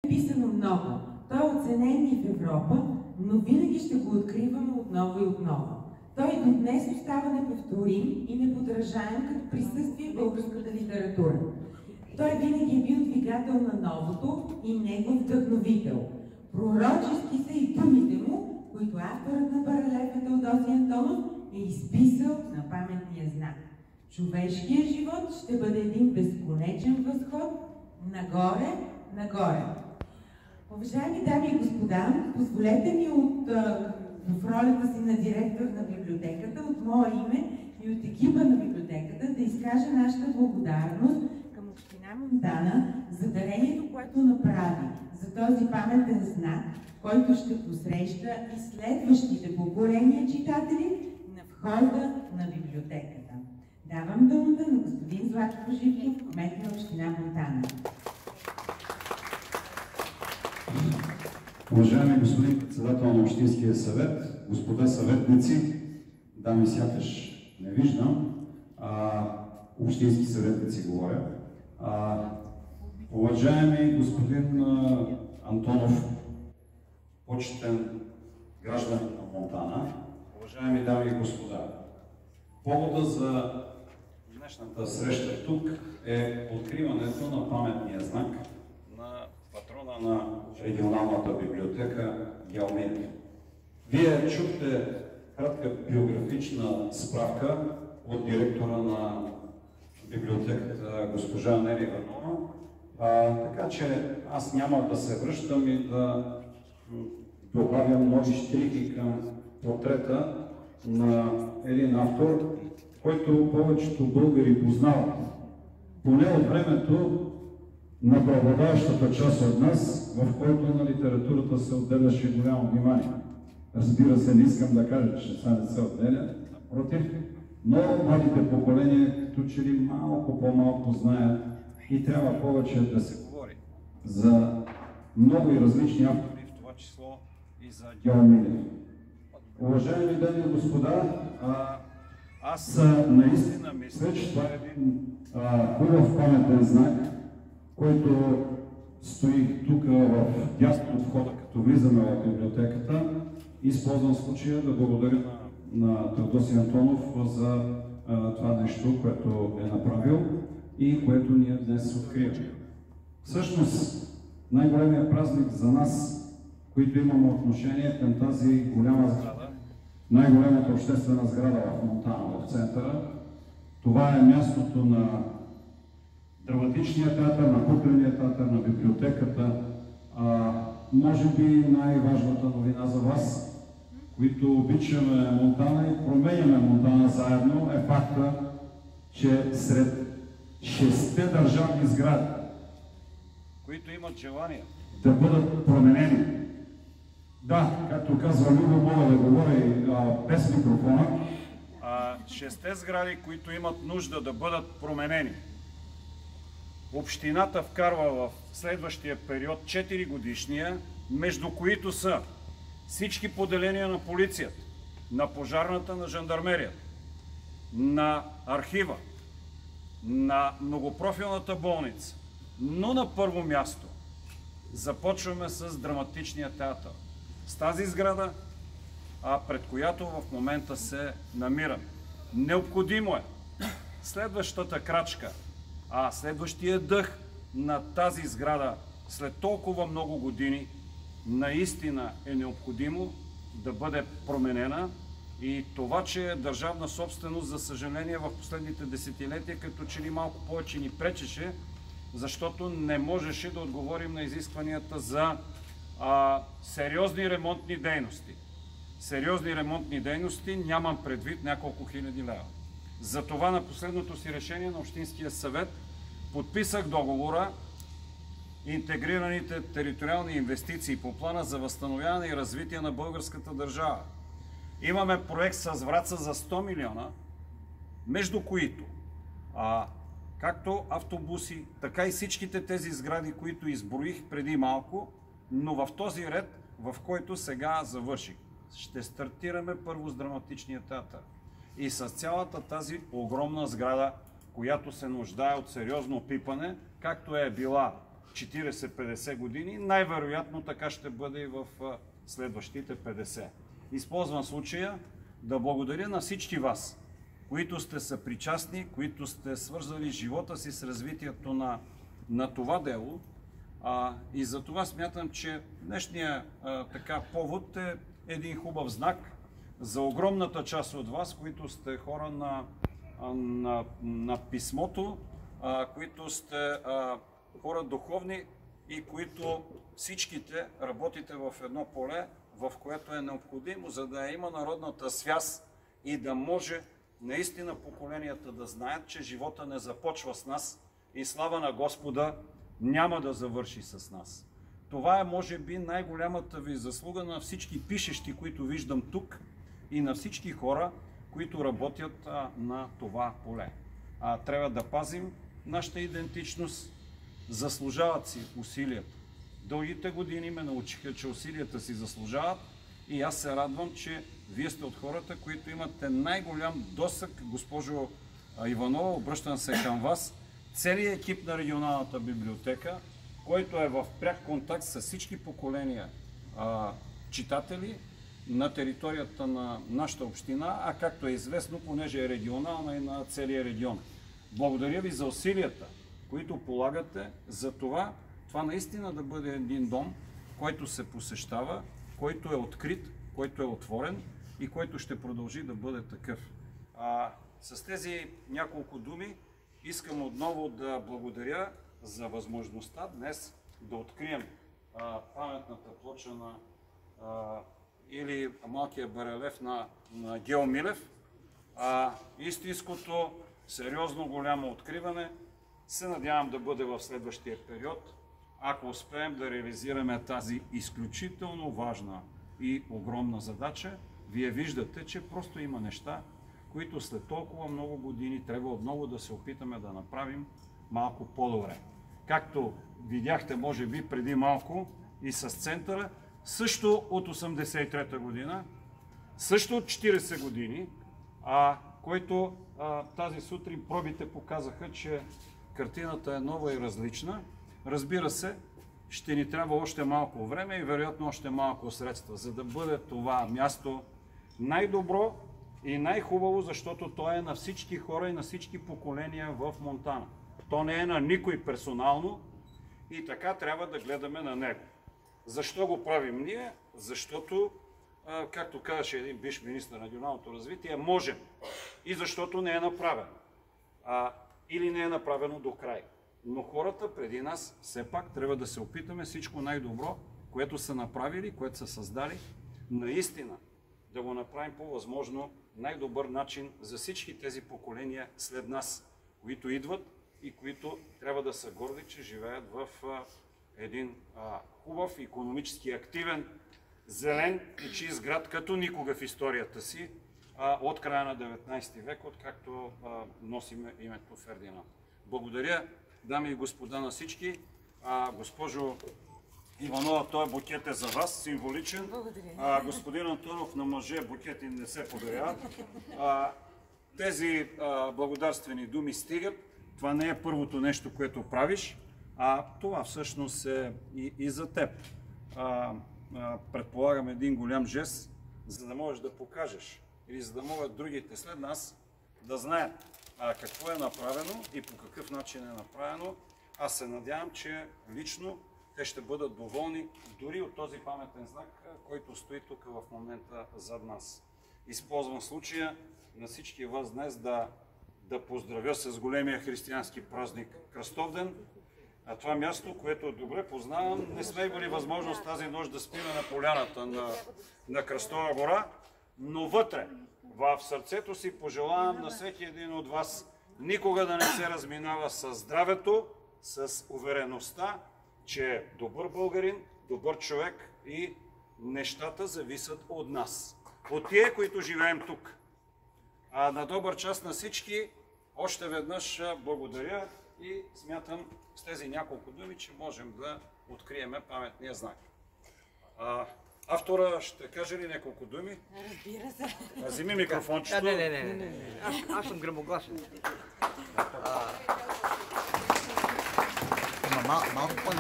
Писано много. Той е оценен и в Европа, но винаги ще го откриваме отново и отново. Той до днес остава неповторим и неподражаем като присъствие в българската литература. Той винаги е бил двигател на новото и негов вдъхновител. Пророчески са и думите му, които авторът на барелефа Теодосий Антонов е изписал на паметния знак. Човешкият живот ще бъде един безконечен възход нагоре, нагоре. Уважаеми дами и господа, позволете ми в ролята си на директор на библиотеката, от мое име и от екипа на библиотеката да изкажа нашата благодарност към община Монтана за дарението, което направи за този паметен знак, който ще посреща и следващите поколения читатели на входа на библиотеката. Давам думата на господин Златко Живков, кмет на община Монтана. Уважаеми господин председател на Общинския съвет, господа съветници, дами сякаш не виждам, общински съветници говоря, уважаеми господин Антонов, почетен гражданин на Монтана, уважаеми дами и господа, повода за днешната среща тук е откриването на паметния знак на патрона на регионалната библиотека Гео Милев. Вие чухте кратка биографична справка от директора на библиотеката госпожа Нели Иванова, така че аз няма да се връщам и да добавям нови щрихи към портрета на един автор, който повечето българи познават. Поне от времето на преобладаващата част от нас, в който на литературата се отделяше голямо внимание. Разбира се, не искам да кажа, че това не се отделя, напротив, но младите поколения като че ли малко по-малко знаят и трябва повече да се говори за много и различни автори, в това число и за Гео Милев. Уважаеми дами и господа, аз наистина мисля, че това е един хубав паметен знак, който стои тук в дясно от входа, като влизаме в библиотеката. Използвам случая да благодаря на Теодосий Антонов за това нещо, което е направил и което ние днес откриваме. Всъщност, най-големият празник за нас, които имаме отношение към тази голяма сграда, най-голямата обществена сграда в Монтана, в центъра, това е мястото на драматичния театър, на кукления театър, на библиотеката. Може би най-важната новина за вас, които обичаме Монтана и променяме Монтана заедно, е факта, че сред 6-те държавни сгради, които имат желание да бъдат променени, да, както казва Любо, мога да говоря и без микрофона, 6-те сгради, които имат нужда да бъдат променени, общината вкарва в следващия период 4 годишния, между които са всички поделения на полицията, на пожарната, на жандармерията, на архива, на многопрофилната болница. Но на първо място започваме с драматичния театър. С тази сграда, пред която в момента се намираме. Необходимо е следващата крачка, следващия дъх на тази сграда след толкова много години наистина е необходимо да бъде променена и това, че е държавна собственост, за съжаление в последните десетилетия като че ли малко повече ни пречеше, защото не можеше да отговорим на изискванията за сериозни ремонтни дейности. Сериозни ремонтни дейности нямам предвид няколко хиляди лева. Затова на последното си решение на Общинския съвет подписах договора интегрираните териториални инвестиции по плана за възстановяване и развитие на българската държава. Имаме проект с Враца за 100 милиона, между които както автобуси, така и всичките тези сгради, които изброих преди малко, но в този ред, в който сега завърших. Ще стартираме първо с драматичния театър. И с цялата тази огромна сграда, която се нуждае от сериозно опипане, както е била 40-50 години, най-вероятно така ще бъде и в следващите 50. Използвам случая да благодаря на всички вас, които сте съпричастни, които сте свързали живота си с развитието на това дело. И за това смятам, че днешния повод е един хубав знак за огромната част от вас, които сте хора на писмото, които сте хора духовни и които всичките работите в едно поле, в което е необходимо, за да има народната свяст и да може наистина поколенията да знаят, че живота не започва с нас и слава на Господа няма да завърши с нас. Това е, може би, най-голямата ви заслуга на всички пишещи, които виждам тук, и на всички хора, които работят на това поле. Трябва да пазим нашата идентичност, заслужават си усилията. Дългите години ме научиха, че усилията си заслужават и аз се радвам, че вие сте от хората, които имате най-голям досъг, госпожо Иванова, обръщам се към вас, целият екип на регионалната библиотека, който е в пряк контакт с всички поколения читатели на територията на нашата община, а както е известно, понеже е регионална и на целия регион. Благодаря ви за усилията, които полагате за това наистина да бъде един дом, който се посещава, който е открит, който е отворен и който ще продължи да бъде такъв. С тези няколко думи искам отново да благодаря за възможността днес да открием паметната плоча или малкия барелев на Гео Милев. Истинското, сериозно голямо откриване се надявам да бъде в следващия период, ако успеем да реализираме тази изключително важна и огромна задача. Вие виждате, че просто има неща, които след толкова много години трябва отново да се опитаме да направим малко по-добре. Както видяхте, може би, преди малко и с центъра, също от 1983 година, също от 40 години, който тази сутрин пробите показаха, че картината е нова и различна. Разбира се, ще ни трябва още малко време и вероятно още малко средства, за да бъде това място най-добро и най-хубаво, защото то е на всички хора и на всички поколения в Монтана. То не е на никой персонално и така трябва да гледаме на него. Защо го правим ние? Защото, както казаше един бивш министър на регионалното развитие, можем. И защото не е направено. Или не е направено до край. Но хората преди нас все пак трябва да се опитаме всичко най-добро, което са направили, което са създали, наистина да го направим по възможно най-добър начин за всички тези поколения след нас, които идват и които трябва да са горди, че живеят в един хубав, икономически активен, зелен и чист град, като никога в историята си, от края на 19 век, откакто носим името Фердинанд. Благодаря, дами и господа, на всички. Госпожо Иванова, този букет е за вас, символичен. Благодаря. Господин Антонов, на мъже букети не се подаряват. Тези благодарствени думи стигат. Това не е първото нещо, което правиш, това всъщност е и за теб. Предполагам един голям жест, за да можеш да покажеш или за да могат другите след нас да знаят какво е направено и по какъв начин е направено. Аз се надявам, че лично те ще бъдат доволни дори от този паметен знак, който стои тук в момента зад нас. Използвам случая на всички вас днес да поздравя с големия християнски празник Кръстовден. Това място, което добре познавам, не сме имали възможност тази нощ да спим на поляната на Кръстова гора, но вътре, в сърцето си пожелавам на всеки един от вас никога да не се разминава с здравето, с увереността, че е добър българин, добър човек и нещата зависят от нас. От тия, които живеем тук. На добър час на всички, още веднъж благодаря и смятам с тези няколко думи, че можем да откриеме паметния знак. Автора ще каже ли няколко думи? Разбира се. Вземи микрофончето. Не. Аз съм гръмогласен. малко по-налево.